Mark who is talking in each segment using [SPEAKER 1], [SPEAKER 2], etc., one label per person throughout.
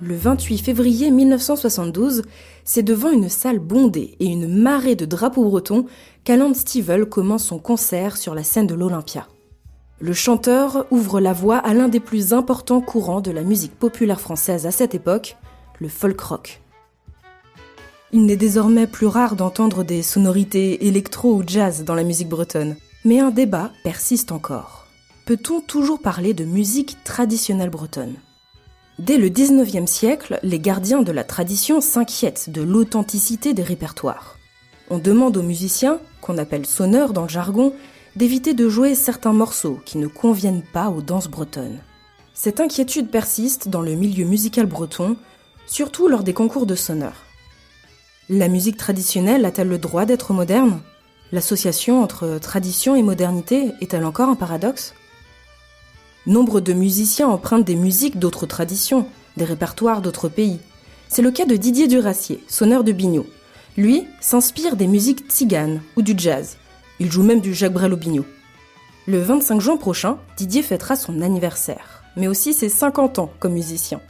[SPEAKER 1] Le 28 février 1972, c'est devant une salle bondée et une marée de drapeaux bretons qu'Alan Stivell commence son concert sur la scène de l'Olympia. Le chanteur ouvre la voie à l'un des plus importants courants de la musique populaire française à cette époque, le folk rock. Il n'est désormais plus rare d'entendre des sonorités électro ou jazz dans la musique bretonne, mais un débat persiste encore. Peut-on toujours parler de musique traditionnelle bretonne ? Dès le 19e siècle, les gardiens de la tradition s'inquiètent de l'authenticité des répertoires. On demande aux musiciens, qu'on appelle sonneurs dans le jargon, d'éviter de jouer certains morceaux qui ne conviennent pas aux danses bretonnes. Cette inquiétude persiste dans le milieu musical breton, surtout lors des concours de sonneurs. La musique traditionnelle a-t-elle le droit d'être moderne ? L'association entre tradition et modernité est-elle encore un paradoxe ? Nombre de musiciens empruntent des musiques d'autres traditions, des répertoires d'autres pays. C'est le cas de Didier Durassier, sonneur de biniou. Lui s'inspire des musiques tziganes ou du jazz. Il joue même du Jacques Brel au biniou. Le 25 juin prochain, Didier fêtera son anniversaire, mais aussi ses 50 ans comme musicien.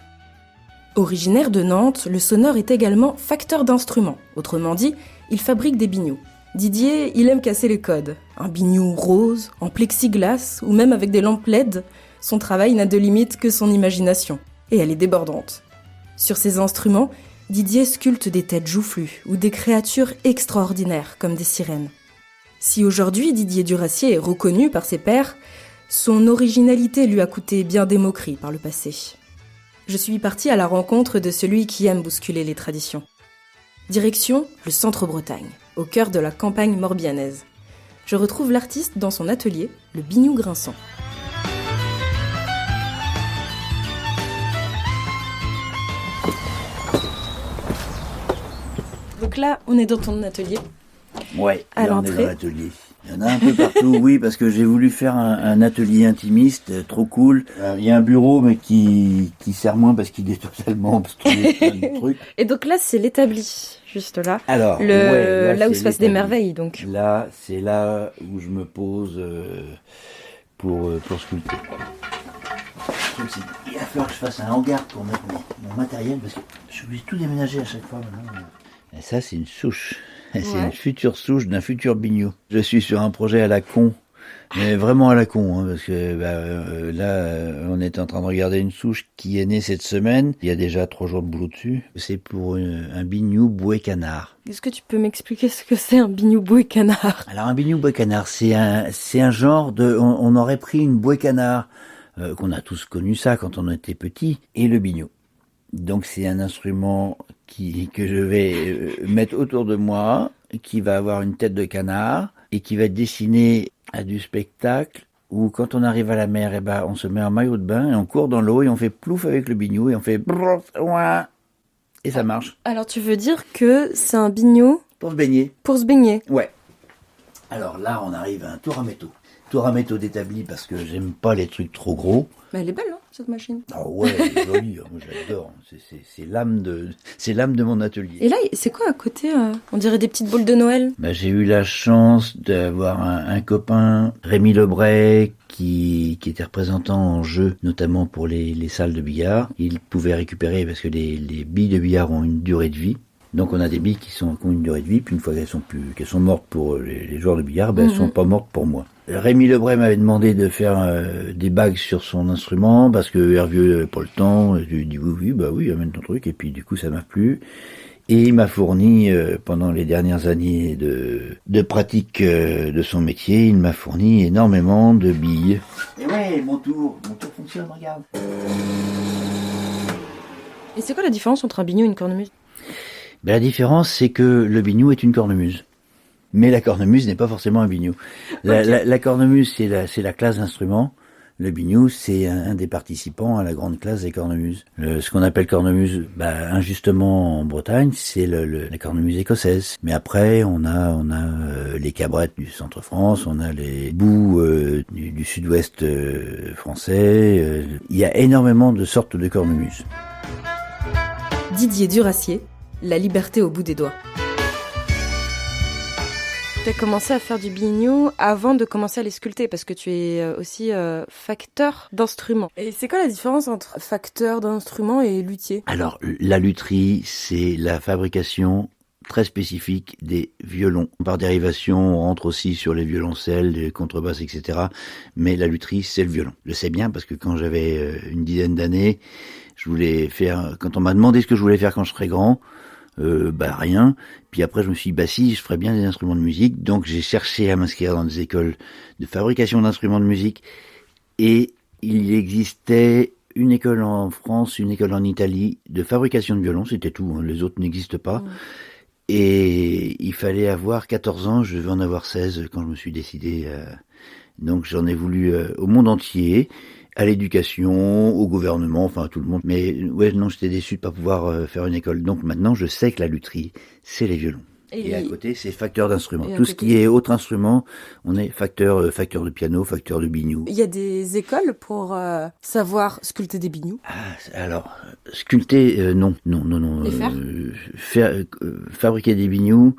[SPEAKER 1] Originaire de Nantes, le sonneur est également facteur d'instruments. Autrement dit, il fabrique des binious. Didier, il aime casser les codes. Un biniou rose, en plexiglas ou même avec des lampes LED, son travail n'a de limite que son imagination. Et elle est débordante. Sur ses instruments, Didier sculpte des têtes joufflues ou des créatures extraordinaires comme des sirènes. Si aujourd'hui Didier Durassier est reconnu par ses pairs, son originalité lui a coûté bien des moqueries par le passé. Je suis partie à la rencontre de celui qui aime bousculer les traditions. Direction le Centre-Bretagne, au cœur de la campagne morbihannaise. Je retrouve l'artiste dans son atelier, le Biniou Grinçant. Donc là, on est dans ton atelier.
[SPEAKER 2] Ouais,
[SPEAKER 1] à
[SPEAKER 2] là, on est
[SPEAKER 1] l'entrée.
[SPEAKER 2] dans l'atelier. Il y en a un peu partout, oui, parce que j'ai voulu faire un atelier intimiste, trop cool. Il y a un bureau, mais qui sert moins parce qu'il est totalement obstrué plein de trucs.
[SPEAKER 1] Et donc là, c'est l'établi, juste là.
[SPEAKER 2] Alors,
[SPEAKER 1] là où
[SPEAKER 2] c'est
[SPEAKER 1] se passent des
[SPEAKER 2] l'établi.
[SPEAKER 1] merveilles, donc.
[SPEAKER 2] Là, c'est là où je me pose pour sculpter. Le truc, c'est qu'il va falloir que je fasse un hangar pour mettre mon matériel, parce que je suis obligé de tout déménager à chaque fois maintenant. Et ça, c'est une souche. C'est
[SPEAKER 1] Ouais.
[SPEAKER 2] une future souche d'un futur biniou. Je suis sur un projet à la con, mais vraiment à la con, hein, parce que on est en train de regarder une souche qui est née cette semaine. Il y a déjà 3 jours de boulot dessus. C'est pour un biniou bouet canard.
[SPEAKER 1] Est-ce que tu peux m'expliquer ce que c'est un biniou bouet canard ?
[SPEAKER 2] Alors un biniou bouet canard, c'est un genre de... On aurait pris une bouet canard, qu'on a tous connu ça quand on était petit, et le biniou. Donc c'est un instrument que je vais mettre autour de moi, qui va avoir une tête de canard et qui va être destiné à du spectacle où quand on arrive à la mer, on se met en maillot de bain et on court dans l'eau et on fait plouf avec le biniou et on fait brrr, ouin, et ça marche.
[SPEAKER 1] Alors tu veux dire que c'est un biniou
[SPEAKER 2] Pour se baigner.
[SPEAKER 1] pour se baigner ?
[SPEAKER 2] Ouais. Alors là, on arrive à un tour à métaux. Tour à métaux d'établi parce que j'aime pas les trucs trop gros.
[SPEAKER 1] Mais elle est belle, hein, cette machine.
[SPEAKER 2] Ah ouais, elle est jolie, moi j'adore. C'est l'âme de mon atelier.
[SPEAKER 1] Et là, c'est quoi à côté On dirait des petites boules de Noël.
[SPEAKER 2] J'ai eu la chance d'avoir un copain, Rémi Lebray, qui était représentant en jeu, notamment pour les salles de billard. Il pouvait récupérer, parce que les billes de billard ont une durée de vie. Donc on a des billes qui ont une durée de vie, puis une fois qu'elles sont mortes pour les joueurs de billard, elles sont pas mortes pour moi. Rémi Lebray m'avait demandé de faire des bagues sur son instrument, parce que Hervieux n'avait pas le temps. Je lui ai dit oui, amène ton truc, et puis du coup ça m'a plu. Et il m'a fourni, pendant les dernières années de pratique de son métier, il m'a fourni énormément de billes. Et ouais, mon tour fonctionne, regarde.
[SPEAKER 1] Et c'est quoi la différence entre un biniou et une cornemuse ?
[SPEAKER 2] La différence, c'est que le biniou est une cornemuse. Mais la cornemuse n'est pas forcément un biniou. La cornemuse, c'est la classe d'instrument. Le biniou, c'est un des participants à la grande classe des cornemuses. Ce qu'on appelle cornemuse, injustement en Bretagne, c'est la cornemuse écossaise. Mais après, on a les cabrettes du centre-France, on a les boues du sud-ouest français. Il y a énormément de sortes de cornemuses.
[SPEAKER 1] Didier Durassier, la liberté au bout des doigts. Tu as commencé à faire du biniou avant de commencer à les sculpter parce que tu es aussi facteur d'instruments. Et c'est quoi la différence entre facteur d'instruments et luthier ?
[SPEAKER 2] Alors, la lutherie, c'est la fabrication très spécifique des violons. Par dérivation, on rentre aussi sur les violoncelles, les contrebasses, etc. Mais la lutherie, c'est le violon. Je sais bien parce que quand j'avais une dizaine d'années, je voulais faire, quand on m'a demandé ce que je voulais faire quand je serais grand, rien. Puis après, je me suis dit, si, je ferais bien des instruments de musique. Donc, j'ai cherché à m'inscrire dans des écoles de fabrication d'instruments de musique. Et il existait une école en France, une école en Italie de fabrication de violons. C'était tout, hein. Les autres n'existent pas. Et il fallait avoir 14 ans. Je devais en avoir 16 quand je me suis décidé. Donc, j'en ai voulu au monde entier. À l'éducation, au gouvernement, enfin à tout le monde. Mais non, j'étais déçu de pas pouvoir faire une école. Donc maintenant, je sais que la lutherie, c'est les violons. Et à côté, c'est facteur d'instruments. Tout ce qui est autre instrument, on est facteur de piano, facteur de biniou.
[SPEAKER 1] Il y a des écoles pour savoir sculpter des binious ?
[SPEAKER 2] Alors, sculpter, non.
[SPEAKER 1] Les faire
[SPEAKER 2] fabriquer des binious,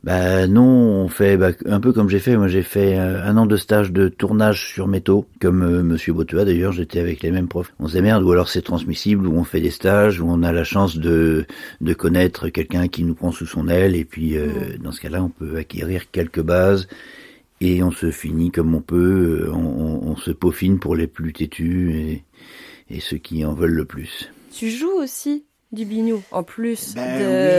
[SPEAKER 2] non, on fait un peu comme j'ai fait. Moi, j'ai fait un an de stage de tournage sur métaux, comme Monsieur Botea d'ailleurs. J'étais avec les mêmes profs. On se démerde, ou alors c'est transmissible, où on fait des stages, où on a la chance de connaître quelqu'un qui nous prend sous son aile. Et puis, dans ce cas-là, on peut acquérir quelques bases. Et on se finit comme on peut. On se peaufine pour les plus têtus et ceux qui en veulent le plus.
[SPEAKER 1] Tu joues aussi du biniou, en plus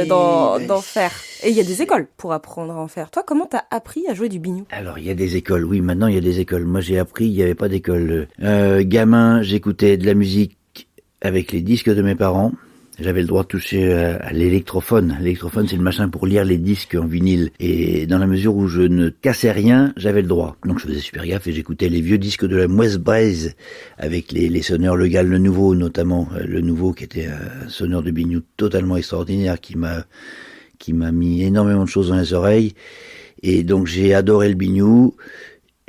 [SPEAKER 1] d'en faire. Et il y a des écoles pour apprendre à en faire. Toi, comment t'as appris à jouer du biniou ?
[SPEAKER 2] Alors, il y a des écoles, oui, maintenant il y a des écoles. Moi, j'ai appris, il n'y avait pas d'école. Gamin, j'écoutais de la musique avec les disques de mes parents. J'avais le droit de toucher à l'électrophone. L'électrophone, c'est le machin pour lire les disques en vinyle. Et dans la mesure où je ne cassais rien, j'avais le droit. Donc je faisais super gaffe et j'écoutais les vieux disques de la Mouesse Braise avec les sonneurs Le Gall, le Nouveau notamment. Le Nouveau qui était un sonneur de biniou totalement extraordinaire qui m'a mis énormément de choses dans les oreilles. Et donc j'ai adoré le biniou.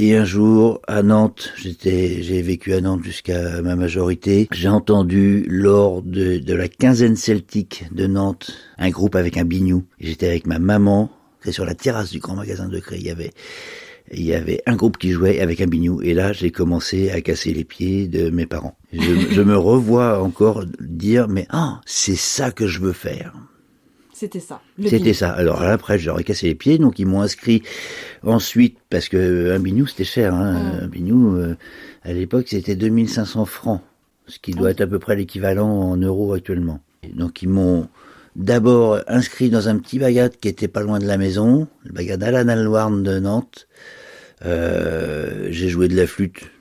[SPEAKER 2] Et un jour, à Nantes, j'ai vécu à Nantes jusqu'à ma majorité, j'ai entendu lors de la quinzaine celtique de Nantes, un groupe avec un biniou. J'étais avec ma maman, c'est sur la terrasse du grand magasin de Cré, il y avait un groupe qui jouait avec un biniou, et là, j'ai commencé à casser les pieds de mes parents. Je me revois encore dire, mais c'est ça que je veux faire.
[SPEAKER 1] C'était ça.
[SPEAKER 2] C'était ça. Alors là, après, j'aurais cassé les pieds, donc ils m'ont inscrit ensuite, parce que un biniou, c'était cher, hein. Un biniou, à l'époque, c'était 2500 francs, ce qui doit être à peu près l'équivalent en euros actuellement. Donc ils m'ont d'abord inscrit dans un petit bagad qui était pas loin de la maison, le bagad Alan Alwarn de Nantes. J'ai joué de la flûte.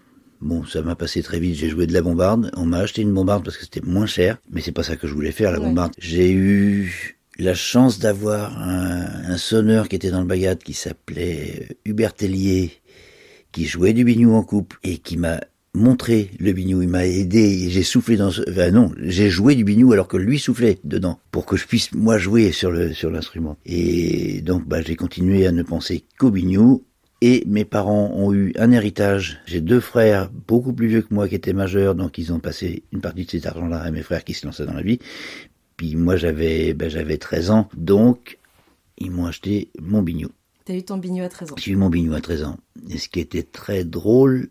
[SPEAKER 2] Bon, ça m'a passé très vite, j'ai joué de la bombarde. On m'a acheté une bombarde parce que c'était moins cher, mais c'est pas ça que je voulais faire, la bombarde. J'ai eu la chance d'avoir un sonneur qui était dans le bagad qui s'appelait Hubert Tellier, qui jouait du biniou en couple et qui m'a montré le biniou. Il m'a aidé et j'ai soufflé j'ai joué du biniou alors que lui soufflait dedans pour que je puisse moi jouer sur l'instrument. Et donc j'ai continué à ne penser qu'au biniou. Et mes parents ont eu un héritage. J'ai 2 frères beaucoup plus vieux que moi qui étaient majeurs, donc ils ont passé une partie de cet argent-là à mes frères qui se lançaient dans la vie. Puis moi, j'avais 13 ans, donc ils m'ont acheté mon biniou.
[SPEAKER 1] T'as eu ton biniou à 13 ans ?
[SPEAKER 2] J'ai eu mon biniou à 13 ans. Et ce qui était très drôle,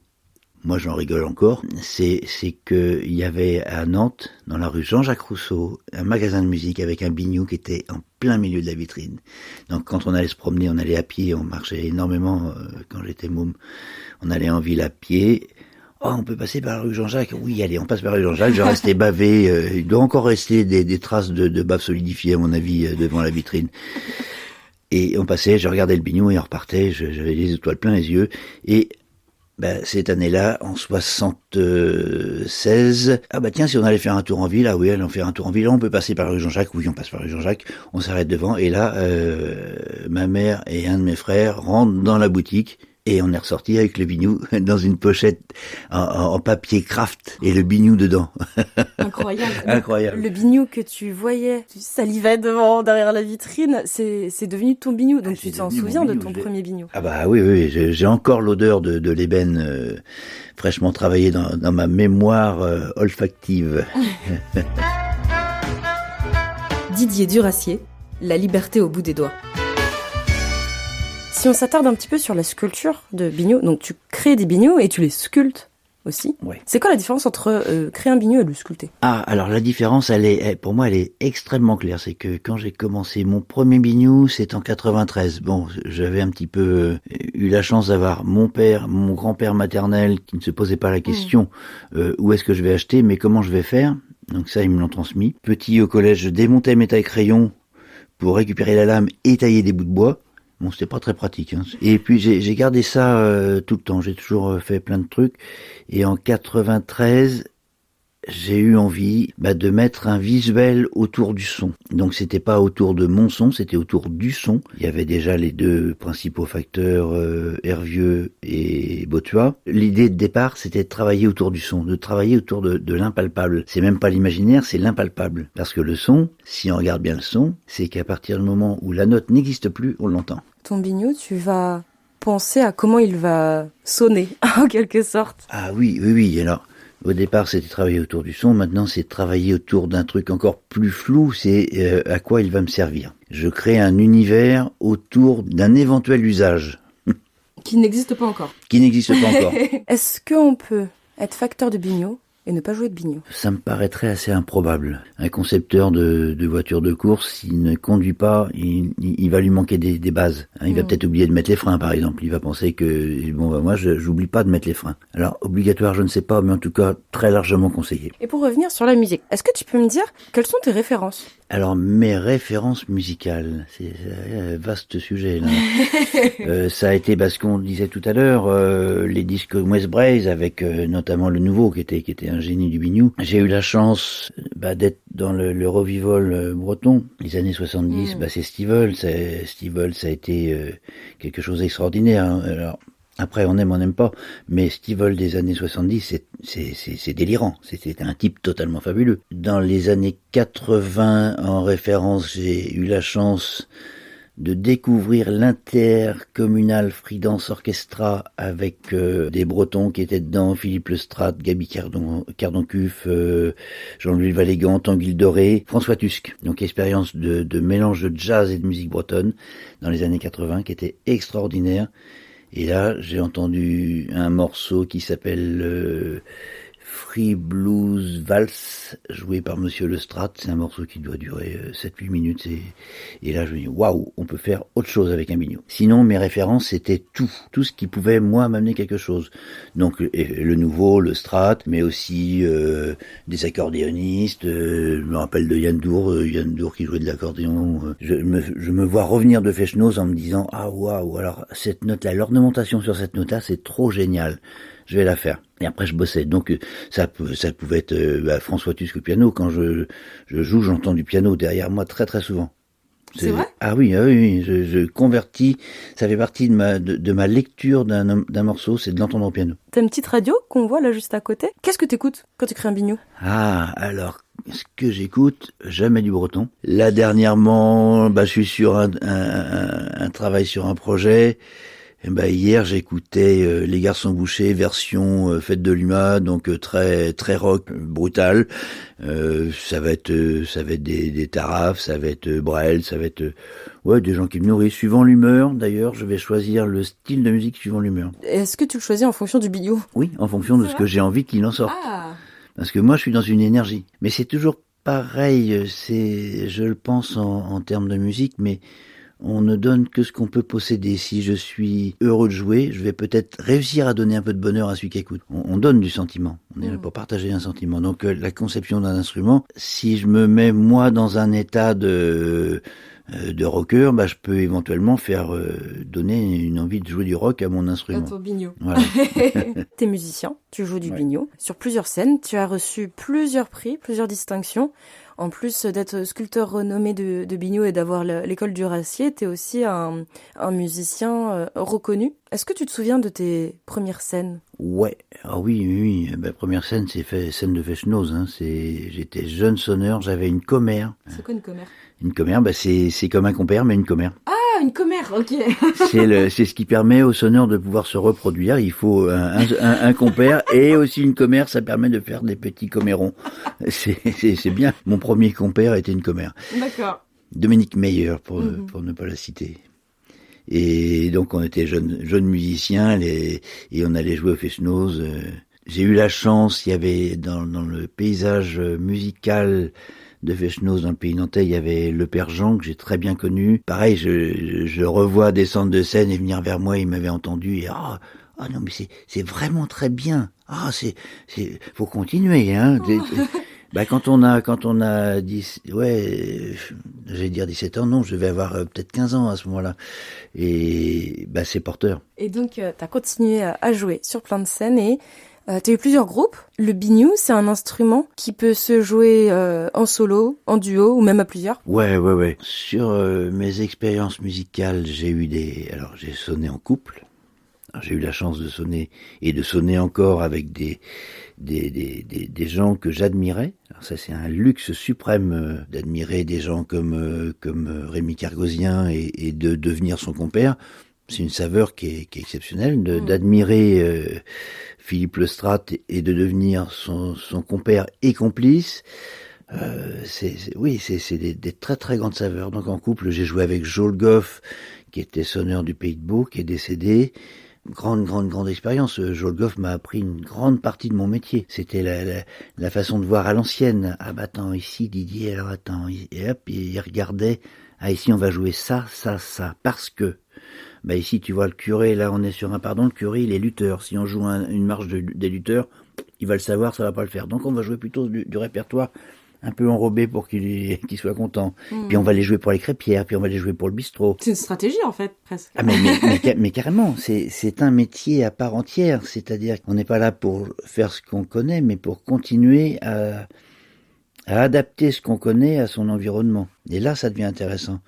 [SPEAKER 2] moi j'en rigole encore, c'est qu'il y avait à Nantes, dans la rue Jean-Jacques Rousseau, un magasin de musique avec un biniou qui était en plein milieu de la vitrine. Donc quand on allait se promener, on allait à pied, on marchait énormément quand j'étais môme. On allait en ville à pied. On peut passer par la rue Jean-Jacques ? Oui, allez, on passe par la rue Jean-Jacques. Je restais bavé. Il doit encore rester des traces de bave solidifiées, à mon avis, devant la vitrine. Et on passait, je regardais le biniou et on repartait. J'avais les étoiles plein les yeux. Et cette année-là, en 76, tiens, si on allait faire un tour en ville, oui, allons faire un tour en ville, on peut passer par la rue Jean-Jacques, oui, on passe par la rue Jean-Jacques, on s'arrête devant, et là, ma mère et un de mes frères rentrent dans la boutique, et on est ressorti avec le biniou dans une pochette en papier craft et le biniou dedans.
[SPEAKER 1] Incroyable.
[SPEAKER 2] Incroyable.
[SPEAKER 1] Le biniou que tu voyais, tu salivais derrière la vitrine, c'est devenu ton biniou. Donc tu t'en souviens de ton premier biniou.
[SPEAKER 2] Oui, j'ai encore l'odeur de l'ébène fraîchement travaillé dans ma mémoire olfactive.
[SPEAKER 1] Didier Duracier, la liberté au bout des doigts. Si on s'attarde un petit peu sur la sculpture de biniou, donc tu crées des binious et tu les sculptes aussi.
[SPEAKER 2] Ouais.
[SPEAKER 1] C'est quoi la différence entre créer un biniou et le sculpter?
[SPEAKER 2] Ah, alors la différence, pour moi, elle est extrêmement claire. C'est que quand j'ai commencé mon premier biniou, c'est en 93. Bon, j'avais un petit peu eu la chance d'avoir mon père, mon grand-père maternel, qui ne se posait pas la question où est-ce que je vais acheter, mais comment je vais faire. Donc ça, ils me l'ont transmis. Petit au collège, je démontais mes tailles-crayons pour récupérer la lame et tailler des bouts de bois. Bon, c'était pas très pratique. Hein. Et puis j'ai gardé ça tout le temps. J'ai toujours fait plein de trucs. Et en 93, j'ai eu envie de mettre un visuel autour du son. Donc c'était pas autour de mon son, c'était autour du son. Il y avait déjà les deux principaux facteurs, Hervieux et Bottua. L'idée de départ, c'était de travailler autour du son, de travailler autour de l'impalpable. C'est même pas l'imaginaire, c'est l'impalpable. Parce que le son, si on regarde bien le son, c'est qu'à partir du moment où la note n'existe plus, on l'entend.
[SPEAKER 1] Ton biniou, tu vas penser à comment il va sonner, en quelque sorte.
[SPEAKER 2] Ah oui. Alors, au départ, c'était travailler autour du son. Maintenant, c'est travailler autour d'un truc encore plus flou. C'est à quoi il va me servir. Je crée un univers autour d'un éventuel usage.
[SPEAKER 1] Qui n'existe pas encore.
[SPEAKER 2] Qui n'existe pas encore.
[SPEAKER 1] Est-ce qu'on peut être facteur de biniou et ne pas jouer de biniou?
[SPEAKER 2] Ça me paraîtrait assez improbable. Un concepteur de voiture de course, s'il ne conduit pas, il va lui manquer des bases. Il va peut-être oublier de mettre les freins, par exemple. Il va penser que, moi, j'oublie pas de mettre les freins. Alors, obligatoire, je ne sais pas, mais en tout cas, très largement conseillé.
[SPEAKER 1] Et pour revenir sur la musique, est-ce que tu peux me dire quelles sont tes références?
[SPEAKER 2] Alors, mes références musicales, c'est un vaste sujet, là. Ça a été, ce qu'on disait tout à l'heure, les disques West Braze, avec notamment le nouveau, qui était un génie du biniou. J'ai eu la chance d'être dans le revival breton. Les années 70, c'est Stivol. Stivol, ça a été quelque chose d'extraordinaire. Hein. Alors, après, on aime, on n'aime pas, mais Stivol des années 70, c'est délirant. C'était un type totalement fabuleux. Dans les années 80, en référence, j'ai eu la chance de découvrir l'intercommunal Free Dance Orchestra avec des Bretons qui étaient dedans, Philippe Lestrade, Gaby Cardoncuff, Jean-Louis Valégan, Tanguy Doré, François Tusk. Donc expérience de mélange de jazz et de musique bretonne dans les années 80 qui était extraordinaire. Et là, j'ai entendu un morceau qui s'appelle Free Blues Valse, joué par Monsieur Lestrade. C'est un morceau qui doit durer 7-8 minutes. Et là, je me dis, waouh, on peut faire autre chose avec un biniou. Sinon, mes références, c'était tout ce qui pouvait, moi, m'amener quelque chose. Donc, le nouveau, le Strat, mais aussi des accordéonistes. Je me rappelle de Yann Dour qui jouait de l'accordéon. Je me vois revenir de Fechnoz en me disant, ah waouh, alors cette note-là, l'ornementation sur cette note-là, c'est trop génial. Je vais la faire. Et après, je bossais. Donc, ça pouvait être François Tusk au piano. Quand je joue, j'entends du piano derrière moi très très souvent.
[SPEAKER 1] C'est vrai ?
[SPEAKER 2] Ah oui, je convertis. Ça fait partie de ma lecture d'un morceau, c'est de l'entendre au piano.
[SPEAKER 1] T'as une petite radio qu'on voit là juste à côté. Qu'est-ce que t'écoutes quand tu crées un biniou ?
[SPEAKER 2] Ah, alors, ce que j'écoute, jamais du breton. Là, dernièrement, je suis sur un travail sur un projet. Hier, j'écoutais Les Garçons Bouchés, version Fête de l'Huma, donc très très rock, brutal. Ça va être des Taraf, ça va être Brel, ça va être des gens qui me nourrissent suivant l'humeur. D'ailleurs, je vais choisir le style de musique suivant l'humeur.
[SPEAKER 1] Est-ce que tu le choisis en fonction du biniou ?
[SPEAKER 2] Oui, en fonction de ce que j'ai envie qu'il en sorte.
[SPEAKER 1] Ah.
[SPEAKER 2] Parce que moi, je suis dans une énergie. Mais c'est toujours pareil. Je le pense en termes de musique, mais on ne donne que ce qu'on peut posséder. Si je suis heureux de jouer, je vais peut-être réussir à donner un peu de bonheur à celui qui écoute. On donne du sentiment. On est là pour partager un sentiment. Donc la conception d'un instrument, si je me mets moi dans un état de rocker, je peux éventuellement faire donner une envie de jouer du rock à mon instrument.
[SPEAKER 1] À ton biniou.
[SPEAKER 2] Voilà.
[SPEAKER 1] T'es musicien, tu joues du biniou. Sur plusieurs scènes, tu as reçu plusieurs prix, plusieurs distinctions. En plus d'être sculpteur renommé de biniou et d'avoir l'école du Racier, t'es aussi un musicien reconnu. Est-ce que tu te souviens de tes premières scènes ?
[SPEAKER 2] Ouais, oui. Première scène, c'est scène de Fechnoz. J'étais jeune sonneur, j'avais une commère.
[SPEAKER 1] C'est quoi une commère ?
[SPEAKER 2] Une commère, c'est comme un compère, mais une commère.
[SPEAKER 1] Ah, une commère, ok.
[SPEAKER 2] C'est ce qui permet au sonneur de pouvoir se reproduire. Il faut un compère et aussi une commère, ça permet de faire des petits commérons. C'est bien. Mon premier compère était une commère.
[SPEAKER 1] D'accord.
[SPEAKER 2] Dominique Meyer, pour ne pas la citer. Et donc on était jeunes musiciens et on allait jouer au Fest-Noz. J'ai eu la chance, il y avait dans le paysage musical de Fest-Noz dans le pays nantais, il y avait le père Jean que j'ai très bien connu. Pareil, je revois descendre de scène et venir vers moi, il m'avait entendu et ah non mais c'est vraiment très bien. Faut continuer hein. Bah quand on a 17 ans, non, je vais avoir peut-être 15 ans à ce moment-là. Et bah c'est porteur.
[SPEAKER 1] Et donc t'as continué à jouer sur plein de scènes et t'as eu plusieurs groupes. Le biniou, c'est un instrument qui peut se jouer en solo, en duo ou même à plusieurs.
[SPEAKER 2] Ouais. Sur mes expériences musicales, j'ai sonné en couple. Alors, j'ai eu la chance de sonner et de sonner encore avec des gens que j'admirais. Alors ça, c'est un luxe suprême d'admirer des gens comme Rémi Cargosien et de devenir son compère. C'est une saveur qui est exceptionnelle d'admirer Philippe Lestrade et de devenir son compère et complice. C'est des très très grandes saveurs. Donc en couple, j'ai joué avec Joel Goff, qui était sonneur du Pays de Beau, qui est décédé. Grande expérience. Joel Goff m'a appris une grande partie de mon métier. C'était la façon de voir à l'ancienne. Ah bah attends, ici Didier, alors attends. Et hop, il regardait. Ah ici on va jouer ça. Parce que, bah ici tu vois le curé, là on est sur un pardon, le curé il est lutteur. Si on joue une marche des lutteurs, il va le savoir, ça va pas le faire. Donc on va jouer plutôt du répertoire un peu enrobé pour qu'il soit content. Puis on va les jouer pour les crêpières, puis on va les jouer pour le bistrot.
[SPEAKER 1] C'est une stratégie en fait, presque.
[SPEAKER 2] Ah mais carrément, c'est un métier à part entière. C'est-à-dire qu'on n'est pas là pour faire ce qu'on connaît, mais pour continuer à adapter ce qu'on connaît à son environnement. Et là, ça devient intéressant.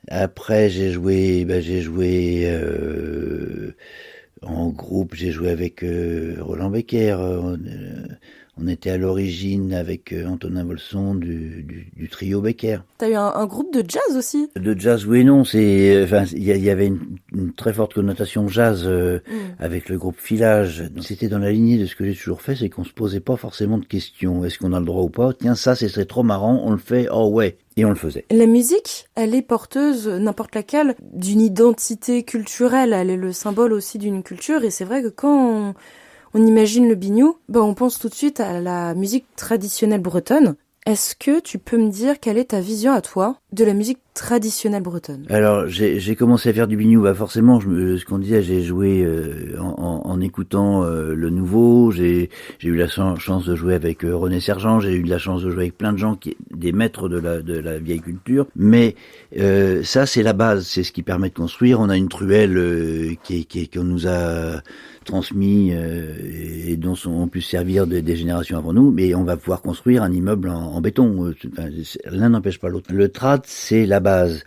[SPEAKER 2] Après, j'ai joué en groupe, j'ai joué avec Roland Becker. On était à l'origine avec Antonin Volson du trio Becker.
[SPEAKER 1] T'as eu un groupe de jazz aussi?
[SPEAKER 2] De jazz, oui et non. Il y avait une très forte connotation jazz avec le groupe Filage. C'était dans la lignée de ce que j'ai toujours fait, c'est qu'on se posait pas forcément de questions. Est-ce qu'on a le droit ou pas? Tiens, ça, c'est trop marrant, on le fait, oh ouais. Et on le faisait.
[SPEAKER 1] La musique, elle est porteuse, n'importe laquelle, d'une identité culturelle. Elle est le symbole aussi d'une culture. Et c'est vrai que quand on imagine le biniou, on pense tout de suite à la musique traditionnelle bretonne. Est-ce que tu peux me dire quelle est ta vision à toi de la musique traditionnelle bretonne?
[SPEAKER 2] Alors j'ai commencé à faire du biniou, forcément, ce qu'on disait, j'ai joué en écoutant le nouveau, j'ai eu la chance de jouer avec René Sergent, j'ai eu de la chance de jouer avec plein de gens des maîtres de la vieille culture, mais ça c'est la base, c'est ce qui permet de construire. On a une truelle qu'on nous a transmis et dont ont pu se servir des générations avant nous, mais on va pouvoir construire un immeuble en béton. L'un n'empêche pas l'autre. Le trad, c'est la base.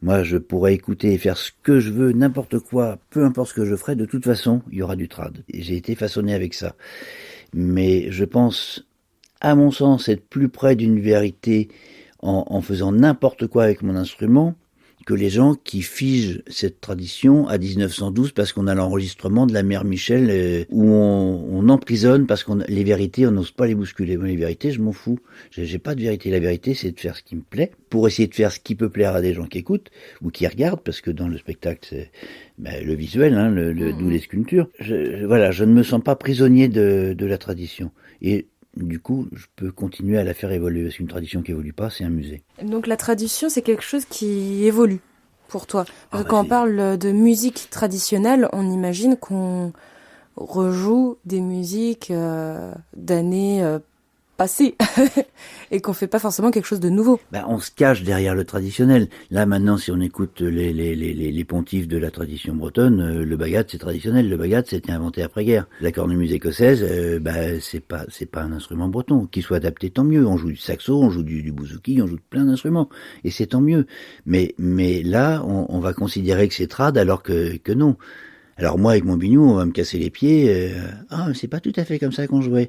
[SPEAKER 2] Moi, je pourrais écouter et faire ce que je veux, n'importe quoi, peu importe ce que je ferai, de toute façon, il y aura du trad. Et j'ai été façonné avec ça. Mais je pense, à mon sens, être plus près d'une vérité en faisant n'importe quoi avec mon instrument que les gens qui figent cette tradition à 1912 parce qu'on a l'enregistrement de la mère Michel où on emprisonne parce les vérités, on n'ose pas les bousculer. Moi, les vérités, je m'en fous. J'ai pas de vérité. La vérité, c'est de faire ce qui me plaît pour essayer de faire ce qui peut plaire à des gens qui écoutent ou qui regardent, parce que dans le spectacle, c'est le visuel, d'où les sculptures. Je ne me sens pas prisonnier de la tradition. Et du coup, je peux continuer à la faire évoluer. Parce qu'une tradition qui évolue pas, c'est un musée.
[SPEAKER 1] Donc la tradition, c'est quelque chose qui évolue pour toi. Parce que quand on parle de musique traditionnelle, on imagine qu'on rejoue des musiques d'années passées et qu'on fait pas forcément quelque chose de nouveau.
[SPEAKER 2] On se cache derrière le traditionnel. Là maintenant, si on écoute les pontifs de la tradition bretonne, le bagat c'est traditionnel. Le bagat c'était inventé après-guerre. La cornemuse écossaise, c'est pas un instrument breton. Qu'il soit adapté, tant mieux. On joue du saxo, on joue du bouzouki, on joue plein d'instruments et c'est tant mieux. Mais là, on va considérer que c'est trad alors que non. Alors moi, avec mon biniou, on va me casser les pieds. C'est pas tout à fait comme ça qu'on jouait.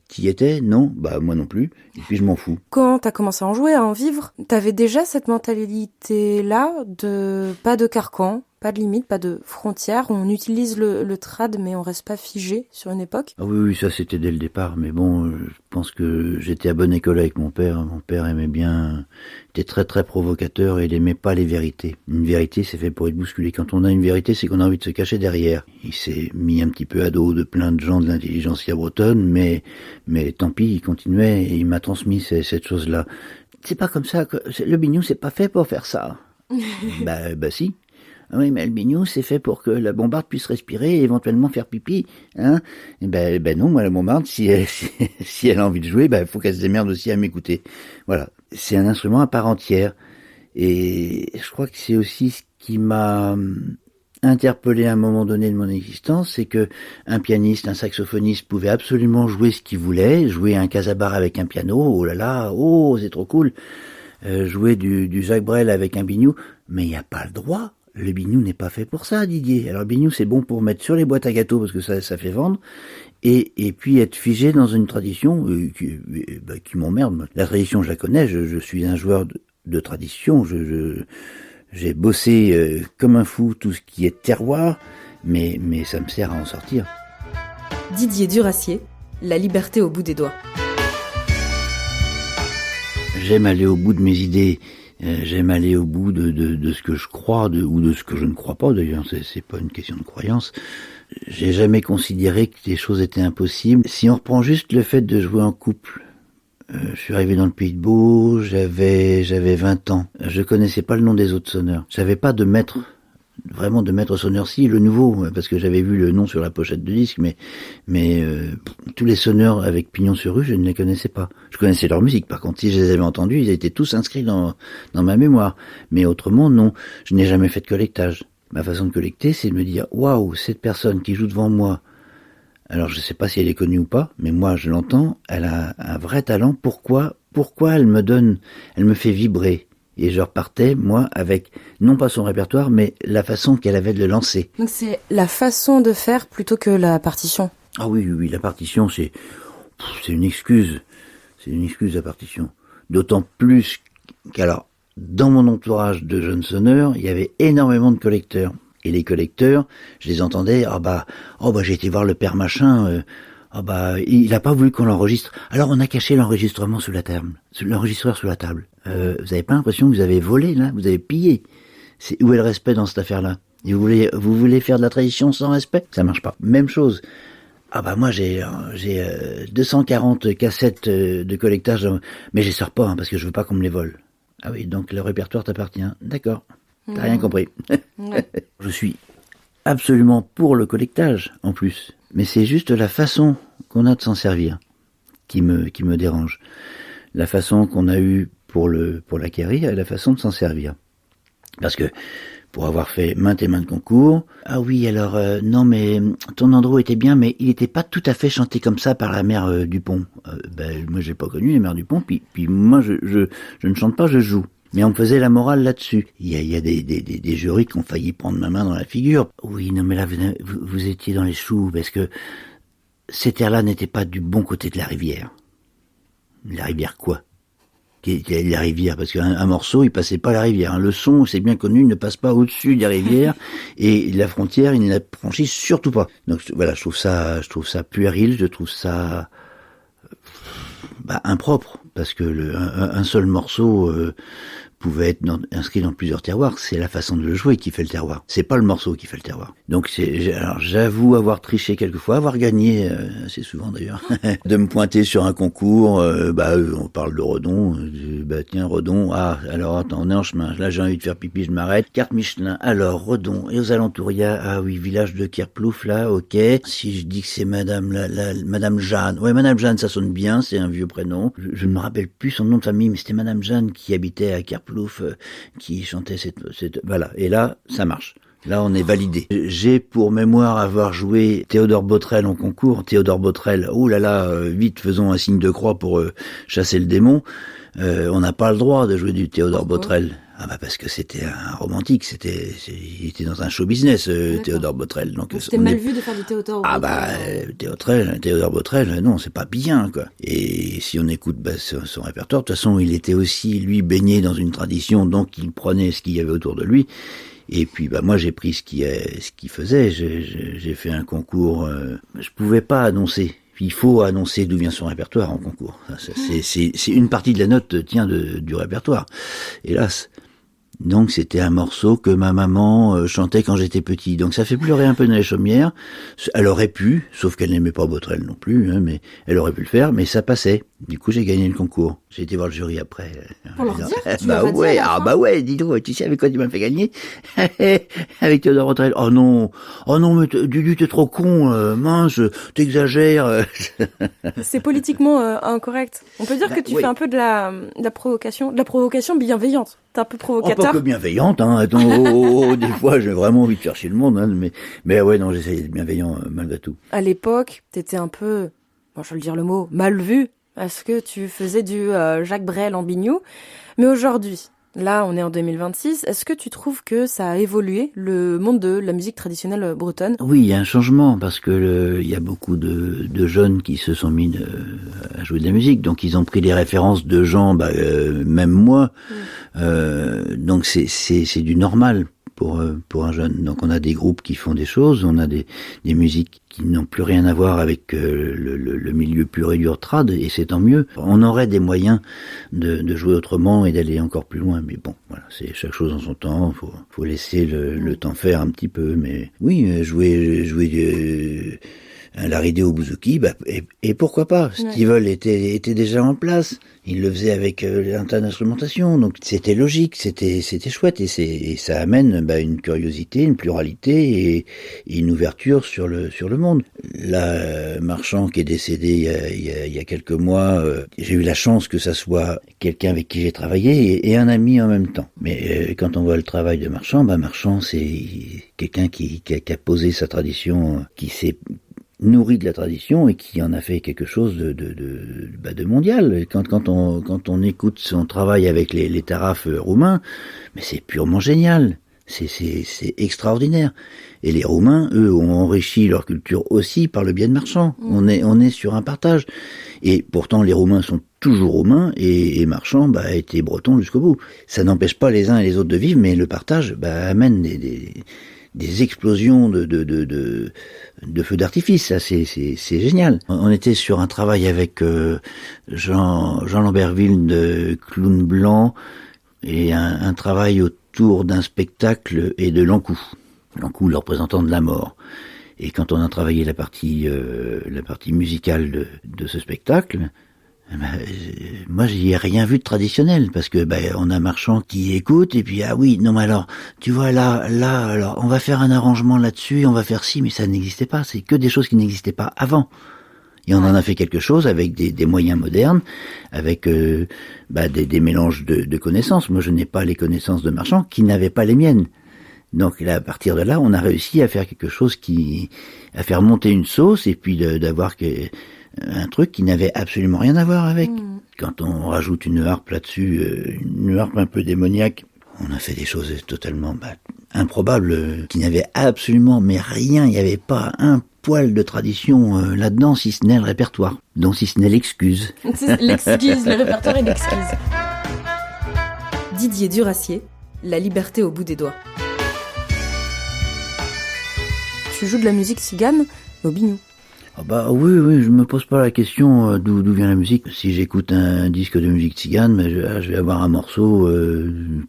[SPEAKER 2] T'y étais? Non? Moi non plus. Et puis je m'en fous.
[SPEAKER 1] Quand t'as commencé à en jouer, à en vivre, t'avais déjà cette mentalité-là de pas de carcan, pas de limite, pas de frontières. On utilise le trad, mais on reste pas figé sur une époque.
[SPEAKER 2] Ah oui, ça c'était dès le départ. Mais bon, je pense que j'étais à bonne école avec mon père. Mon père aimait bien, était très très provocateur et il aimait pas les vérités. Une vérité, c'est fait pour être bousculé. Quand on a une vérité, c'est qu'on a envie de se cacher derrière. Il s'est mis un petit peu à dos de plein de gens de l'intelligentsia bretonne, mais tant pis, il continuait et il m'a transmis cette chose-là. C'est pas comme ça que le biniou, c'est pas fait pour faire ça. bah si. Ah oui, mais le biniou, c'est fait pour que la bombarde puisse respirer et éventuellement faire pipi, hein. Et ben non, moi la bombarde, si elle a envie de jouer, il faut qu'elle se démerde aussi à m'écouter. Voilà, c'est un instrument à part entière. Et je crois que c'est aussi ce qui m'a interpellé à un moment donné de mon existence, c'est que un pianiste, un saxophoniste pouvait absolument jouer ce qu'il voulait, jouer un casabar avec un piano, oh là là, oh c'est trop cool, jouer du Jacques Brel avec un biniou, mais il n'y a pas le droit. Le biniou n'est pas fait pour ça, Didier. Alors le biniou, c'est bon pour mettre sur les boîtes à gâteaux parce que ça fait vendre, et puis être figé dans une tradition qui m'emmerde. La tradition, je la connais. Je suis un joueur de tradition. J'ai bossé comme un fou tout ce qui est terroir, mais ça me sert à en sortir.
[SPEAKER 1] Didier Durassier, la liberté au bout des doigts.
[SPEAKER 2] J'aime aller au bout de mes idées. J'aime aller au bout de ce que je crois, ou de ce que je ne crois pas d'ailleurs, c'est pas une question de croyance. J'ai jamais considéré que les choses étaient impossibles. Si on reprend juste le fait de jouer en couple, je suis arrivé dans le Pays de Beau, j'avais 20 ans. Je connaissais pas le nom des autres sonneurs. J'avais pas de maître sonneur, si, le nouveau, parce que j'avais vu le nom sur la pochette de disque, mais tous les sonneurs avec pignon sur rue, je ne les connaissais pas. Je connaissais leur musique, par contre, si je les avais entendus, ils étaient tous inscrits dans ma mémoire. Mais autrement, non, je n'ai jamais fait de collectage. Ma façon de collecter, c'est de me dire, waouh, cette personne qui joue devant moi, alors je sais pas si elle est connue ou pas, mais moi je l'entends, elle a un vrai talent, pourquoi elle me fait vibrer. Et je repartais, moi, avec, non pas son répertoire, mais la façon qu'elle avait de le lancer.
[SPEAKER 1] Donc c'est la façon de faire plutôt que la partition.
[SPEAKER 2] Ah oui, la partition, c'est une excuse. C'est une excuse, la partition. D'autant plus qu'alors, dans mon entourage de jeunes sonneurs, il y avait énormément de collecteurs. Et les collecteurs, je les entendais, j'ai été voir le père machin, il a pas voulu qu'on l'enregistre. Alors on a caché l'enregistrement sous la table, l'enregistreur sous la table. Vous avez pas l'impression que vous avez volé là, vous avez pillé. Où est le respect dans cette affaire-là? Et vous voulez faire de la tradition sans respect? Ça marche pas. Même chose. Moi j'ai 240 cassettes de collectage, mais je les sors pas parce que je veux pas qu'on me les vole. Ah oui, donc le répertoire t'appartient. D'accord. T'as rien compris. Ouais. Je suis absolument pour le collectage, en plus. Mais c'est juste la façon qu'on a de s'en servir qui me dérange. La façon qu'on a eue pour l'acquérir et la façon de s'en servir. Parce que, pour avoir fait maintes et maintes concours, ah oui, alors, non mais, ton Andro était bien, mais il était pas tout à fait chanté comme ça par la mère Dupont. Moi j'ai pas connu les mères Dupont, puis moi je ne chante pas, je joue. Mais on me faisait la morale là-dessus. Il y a des jurys qui ont failli prendre ma main dans la figure. Oui, non, mais là, vous étiez dans les choux, parce que cet air-là n'était pas du bon côté de la rivière. La rivière quoi? La rivière, parce qu'un morceau, il passait pas la rivière. Le son, c'est bien connu, ne passe pas au-dessus des rivières, et la frontière, il ne la franchit surtout pas. Donc voilà, je trouve ça puéril, je trouve ça impropre, parce que un seul morceau pouvait être inscrit dans plusieurs terroirs. C'est la façon de le jouer qui fait le terroir. C'est pas le morceau qui fait le terroir. Donc alors j'avoue avoir triché quelquefois, avoir gagné assez souvent d'ailleurs, de me pointer sur un concours. On parle de Redon. Tiens Redon. Ah alors attends, on est en chemin. Là j'ai envie de faire pipi, je m'arrête. Carte Michelin. Alors Redon et aux alentours il y a village de Kerplouf là. Ok. Si je dis que c'est Madame Jeanne. Ouais, Madame Jeanne, ça sonne bien. C'est un vieux prénom. Je ne me rappelle plus son nom de famille, mais c'était Madame Jeanne qui habitait à Kerplouf. Qui chantait cette voilà, et là ça marche, là on est validé. J'ai pour mémoire avoir joué Théodore Botrel en concours. Théodore Botrel, vite faisons un signe de croix pour chasser le démon. On n'a pas le droit de jouer du Théodore Botrel. Parce que c'était un romantique, il était dans un show business, Théodore Botrel. Donc
[SPEAKER 1] c'était mal vu de faire du Théodore Botrel.
[SPEAKER 2] Théodore Botrel, non, c'est pas bien, quoi. Et si on écoute son répertoire, de toute façon, il était aussi, lui, baigné dans une tradition, donc il prenait ce qu'il y avait autour de lui. Et puis moi j'ai pris ce qu'il faisait. J'ai fait un concours. Je pouvais pas annoncer. Il faut annoncer d'où vient son répertoire en concours. C'est une partie de la note tient du répertoire. Hélas. Donc c'était un morceau que ma maman chantait quand j'étais petit. Donc ça fait pleurer un peu dans les chaumières. Elle aurait pu, sauf qu'elle n'aimait pas Botrel non plus, hein, mais elle aurait pu le faire, mais ça passait. Du coup j'ai gagné le concours. J'ai été voir le jury après.
[SPEAKER 1] Pour leur dire, tu
[SPEAKER 2] bah
[SPEAKER 1] leur as dit
[SPEAKER 2] ouais,
[SPEAKER 1] à la fin
[SPEAKER 2] ouais, dis donc, tu sais avec quoi tu m'as fait gagner? Avec Théodore Botrel. Oh non, mais Dudu t'es trop con, mince, t'exagères.
[SPEAKER 1] C'est politiquement incorrect. On peut dire que tu fais un peu de la provocation bienveillante. T'es un peu provocateur.
[SPEAKER 2] Pas que bienveillante, hein. Attends, des fois, j'ai vraiment envie de faire chier le monde, hein, mais ouais, non, j'essaie d'être bienveillant, malgré tout.
[SPEAKER 1] À l'époque, t'étais un peu, je vais le dire le mot, mal vu, parce que tu faisais du Jacques Brel en biniou. Mais aujourd'hui, là, on est en 2026, est-ce que tu trouves que ça a évolué, le monde de la musique traditionnelle bretonne?
[SPEAKER 2] Oui, il y a un changement, parce que il y a beaucoup de jeunes qui se sont mis à jouer de la musique, donc ils ont pris les références de gens, même moi, donc c'est du normal pour un jeune. Donc on a des groupes qui font des choses, on a des musiques qui n'ont plus rien à voir avec le milieu pur et dur trad, et c'est tant mieux. On aurait des moyens de jouer autrement et d'aller encore plus loin, mais bon, voilà, c'est chaque chose en son temps, faut laisser le temps faire un petit peu, mais oui, jouer un Laridé au bouzouki, et pourquoi pas. Stivell était déjà en place. Il le faisait avec un tas d'instrumentation, donc c'était logique, c'était chouette, et ça amène une curiosité, une pluralité et une ouverture sur le monde. Là, Marchand qui est décédé il y a quelques mois, j'ai eu la chance que ça soit quelqu'un avec qui j'ai travaillé et un ami en même temps. Mais quand on voit le travail de Marchand, Marchand c'est quelqu'un qui a posé sa tradition, qui s'est nourri de la tradition et qui en a fait quelque chose de mondial. Quand on écoute son travail avec les tarafes roumains, mais c'est purement génial. C'est extraordinaire. Et les Roumains, eux, ont enrichi leur culture aussi par le biais de Marchand. On est sur un partage. Et pourtant, les Roumains sont toujours Roumains et Marchand a été breton jusqu'au bout. Ça n'empêche pas les uns et les autres de vivre, mais le partage amène des explosions de feux d'artifice. Ça, c'est génial. On était sur un travail avec Jean Lamberville de Clown Blanc et un travail autour d'un spectacle et de l'Ankou. L'Ankou, le représentant de la mort. Et quand on a travaillé la partie musicale de ce spectacle, moi j'y ai rien vu de traditionnel, parce que on a Marchand qui écoute, et puis mais alors tu vois là alors on va faire un arrangement là-dessus et on va faire ci, mais ça n'existait pas, c'est que des choses qui n'existaient pas avant, et on en a fait quelque chose avec des moyens modernes, avec des mélanges de connaissances. Moi je n'ai pas les connaissances de Marchand, qui n'avait pas les miennes. Donc là, à partir de là, on a réussi à faire quelque chose à faire monter une sauce, et puis d'avoir un truc qui n'avait absolument rien à voir avec. Quand on rajoute une harpe là-dessus, une harpe un peu démoniaque, on a fait des choses totalement improbables, qui n'avaient absolument rien, il n'y avait pas un poil de tradition là-dedans, si ce n'est le répertoire, donc si ce n'est l'excuse.
[SPEAKER 1] L'excuse, le répertoire et l'excuse. Didier Duracier, la liberté au bout des doigts. Tu joues de la musique tzigane au biniou.
[SPEAKER 2] Oui, je me pose pas la question d'où vient la musique. Si j'écoute un disque de musique tzigane, je vais avoir un morceau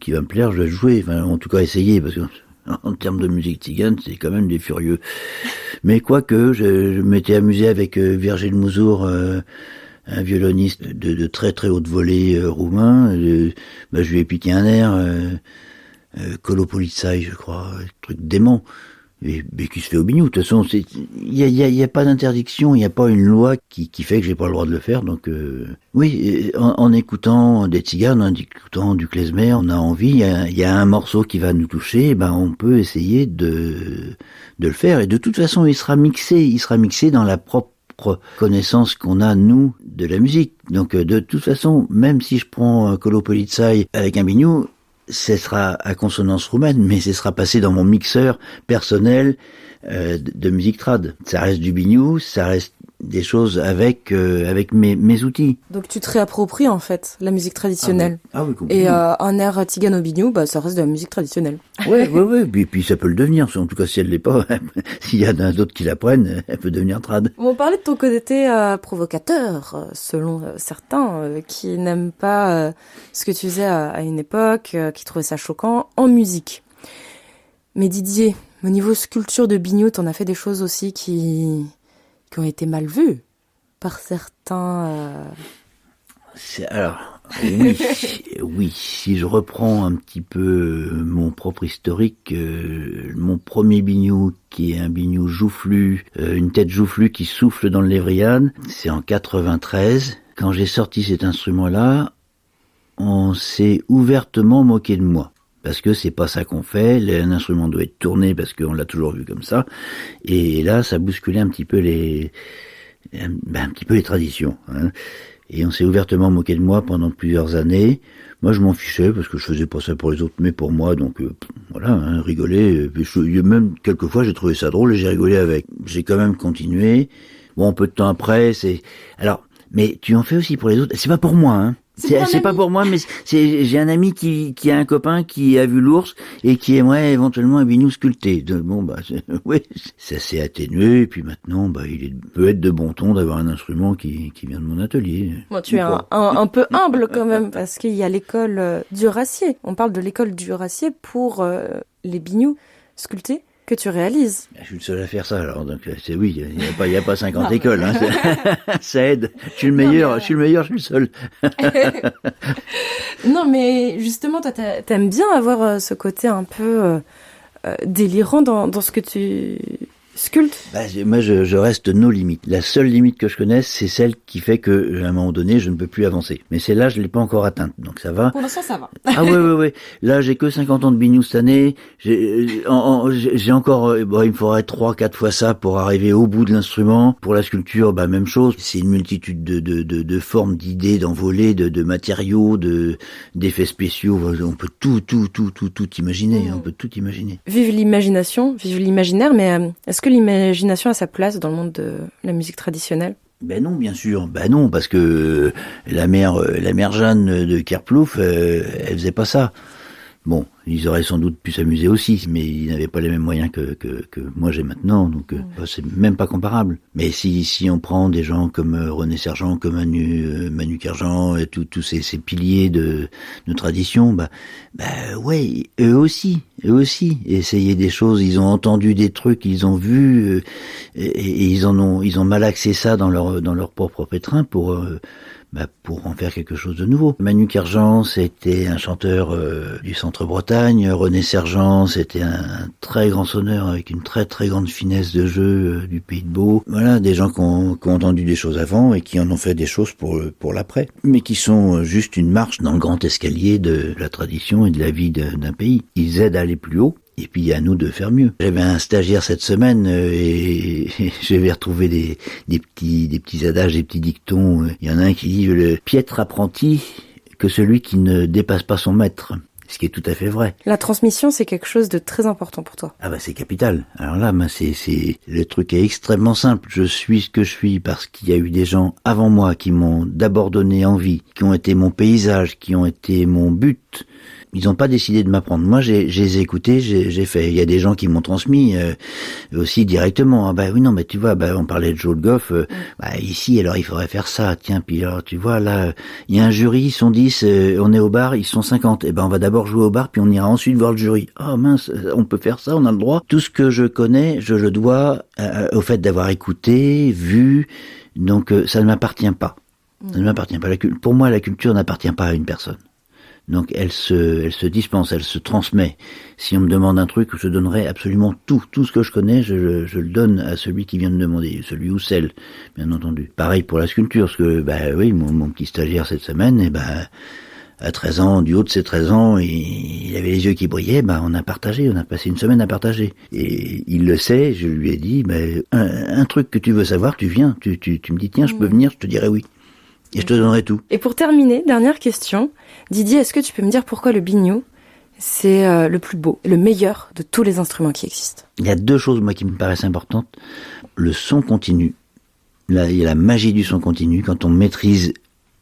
[SPEAKER 2] qui va me plaire, je vais le jouer, en tout cas essayer, parce que en termes de musique tzigane, c'est quand même des furieux. Mais quoique, je m'étais amusé avec Virgile Mouzour, un violoniste de très très haute volée roumain. Je lui ai piqué un air, Kolopolitsai, je crois, un truc dément. Mais qui se fait au biniou. De toute façon, il y a pas d'interdiction, il n'y a pas une loi qui fait que j'ai pas le droit de le faire. Donc oui, en écoutant des tziganes, en écoutant du klezmer, on a envie. Il y a un morceau qui va nous toucher, on peut essayer de le faire. Et de toute façon, il sera mixé dans la propre connaissance qu'on a, nous, de la musique. Donc de toute façon, même si je prends Kolopolitsai avec un biniou, ce sera à consonance roumaine, mais ce sera passé dans mon mixeur personnel de musique trad. Ça reste du biniou, ça reste des choses avec mes outils.
[SPEAKER 1] Donc tu te réappropries en fait la musique traditionnelle.
[SPEAKER 2] Ah oui,
[SPEAKER 1] Et
[SPEAKER 2] complètement.
[SPEAKER 1] un air tigano-biniou, ça reste de la musique traditionnelle.
[SPEAKER 2] Ouais. Puis ça peut le devenir. En tout cas, si elle l'est pas, s'il y en a d'autres qui l'apprennent, elle peut devenir trad.
[SPEAKER 1] On parlait de ton côté provocateur, selon certains, qui n'aiment pas ce que tu faisais à une époque, qui trouvaient ça choquant en musique. Mais Didier, au niveau sculpture de biniou, t'en as fait des choses aussi qui ont été mal vues par certains.
[SPEAKER 2] Alors, oui, si je reprends un petit peu mon propre historique, mon premier biniou, qui est un biniou joufflu, une tête joufflue qui souffle dans le lévriane, c'est en 93. Quand j'ai sorti cet instrument-là, on s'est ouvertement moqué de moi. Parce que c'est pas ça qu'on fait, un instrument doit être tourné parce qu'on l'a toujours vu comme ça. Et là, ça bousculait un petit peu les traditions, hein. Et on s'est ouvertement moqué de moi pendant plusieurs années. Moi, je m'en fichais parce que je faisais pas ça pour les autres, mais pour moi. Donc voilà, hein, rigoler. Même quelquefois, j'ai trouvé ça drôle et j'ai rigolé avec. J'ai quand même continué. Bon, un peu de temps après, mais tu en fais aussi pour les autres. C'est pas pour moi, hein. C'est pas pour moi, mais j'ai un ami qui a un copain qui a vu l'ours et qui aimerait éventuellement un biniou sculpté. Oui, ça s'est atténué et puis maintenant, il peut être de bon ton d'avoir un instrument qui vient de mon atelier.
[SPEAKER 1] Bon, tu es un peu humble quand même, parce qu'il y a l'école Duracier. On parle de l'école Duracier pour les binious sculptés que tu réalises.
[SPEAKER 2] Je suis le seul à faire ça, alors donc oui, il y a pas 50 écoles, hein. Ça aide. Je suis le meilleur, je suis le seul.
[SPEAKER 1] Non, mais justement, toi, t'aimes bien avoir ce côté un peu délirant dans ce que tu sculptes.
[SPEAKER 2] Moi, je reste nos limites. La seule limite que je connaisse, c'est celle qui fait que, à un moment donné, je ne peux plus avancer. Mais celle-là, je l'ai pas encore atteinte, donc ça va.
[SPEAKER 1] Pour l'instant, ça va.
[SPEAKER 2] Ah ouais. Là, j'ai que 50 ans de biniou cette année. J'ai encore, il me faudrait 3-4 fois ça pour arriver au bout de l'instrument. Pour la sculpture, même chose. C'est une multitude de formes, d'idées, d'envolées, de matériaux, d'effets spéciaux. On peut tout imaginer. On peut tout imaginer.
[SPEAKER 1] Vive l'imagination, vive l'imaginaire, mais est-ce que l'imagination a sa place dans le monde de la musique traditionnelle ?
[SPEAKER 2] Non, bien sûr. Non, parce que la mère Jeanne de Kerplouf, elle faisait pas ça. Bon, ils auraient sans doute pu s'amuser aussi, mais ils n'avaient pas les mêmes moyens que moi j'ai maintenant, donc c'est même pas comparable. Mais si on prend des gens comme René Sergent, comme Manu Kerjan, et tous ces piliers de tradition, ouais, eux aussi, essayer des choses, ils ont entendu des trucs, ils ont vu, et ils ont malaxé ça dans leur propre pétrin pour en faire quelque chose de nouveau. Manu Kerjan, c'était un chanteur du Centre-Bretagne. René Sergent, c'était un très grand sonneur avec une très très grande finesse de jeu du Pays de Beau. Voilà, des gens qui ont entendu des choses avant et qui en ont fait des choses pour l'après, mais qui sont juste une marche dans le grand escalier de la tradition et de la vie d'un pays. Ils aident à aller plus haut. Et puis à nous de faire mieux. J'avais un stagiaire cette semaine et j'avais retrouvé des petits adages, des petits dictons. Il y en a un qui dit le piètre apprenti que celui qui ne dépasse pas son maître. Ce qui est tout à fait vrai.
[SPEAKER 1] La transmission, c'est quelque chose de très important pour toi.
[SPEAKER 2] C'est capital. Alors là, le truc est extrêmement simple. Je suis ce que je suis parce qu'il y a eu des gens avant moi qui m'ont d'abord donné envie, qui ont été mon paysage, qui ont été mon but. Ils n'ont pas décidé de m'apprendre. Moi, j'ai écouté, j'ai fait. Il y a des gens qui m'ont transmis aussi directement. Oui, non, mais tu vois, on parlait de Joe Le Goff. Ici, alors il faudrait faire ça. Tiens, puis alors tu vois là, il y a un jury, ils sont 10, on est au bar, ils sont 50. On va d'abord jouer au bar, puis on ira ensuite voir le jury. Oh mince, on peut faire ça, on a le droit. Tout ce que je connais, je le dois au fait d'avoir écouté, vu. Donc ça ne m'appartient pas. Ça ne m'appartient pas. Pour moi, la culture n'appartient pas à une personne. Donc elle se dispense, elle se transmet. Si on me demande un truc, je donnerai absolument tout ce que je connais, je le donne à celui qui vient de demander, celui ou celle, bien entendu. Pareil pour la sculpture, parce que oui, mon petit stagiaire cette semaine, à 13 ans, du haut de ses 13 ans, il avait les yeux qui brillaient, on a passé une semaine à partager. Et il le sait, je lui ai dit, un truc que tu veux savoir, tu viens, tu me dis tiens, je peux venir, je te dirai oui. Et je te donnerai tout.
[SPEAKER 1] Et pour terminer, dernière question. Didier, est-ce que tu peux me dire pourquoi le biniou, c'est le plus beau, le meilleur de tous les instruments qui existent ?
[SPEAKER 2] Il y a deux choses, moi, qui me paraissent importantes. Le son continu. Là, il y a la magie du son continu quand on maîtrise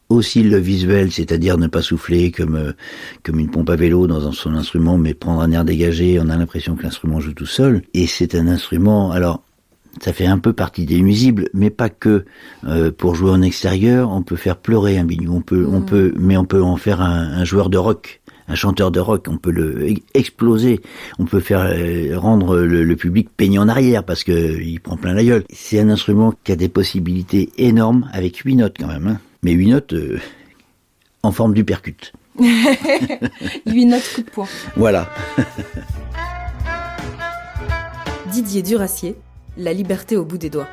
[SPEAKER 2] aussi le visuel, c'est-à-dire ne pas souffler comme une pompe à vélo dans son instrument, mais prendre un air dégagé, on a l'impression que l'instrument joue tout seul. Et c'est un instrument, alors ça fait un peu partie des nuisibles, mais pas que. Pour jouer en extérieur, on peut faire pleurer un biniou, mais on peut en faire un joueur de rock, un chanteur de rock, on peut le exploser, on peut faire rendre le public peigné en arrière parce que il prend plein la gueule. C'est un instrument qui a des possibilités énormes avec 8 notes quand même, hein. Mais 8 notes en forme d'uppercut.
[SPEAKER 1] 8 notes coup de poing.
[SPEAKER 2] Voilà.
[SPEAKER 1] Didier Duracier, la liberté au bout des doigts.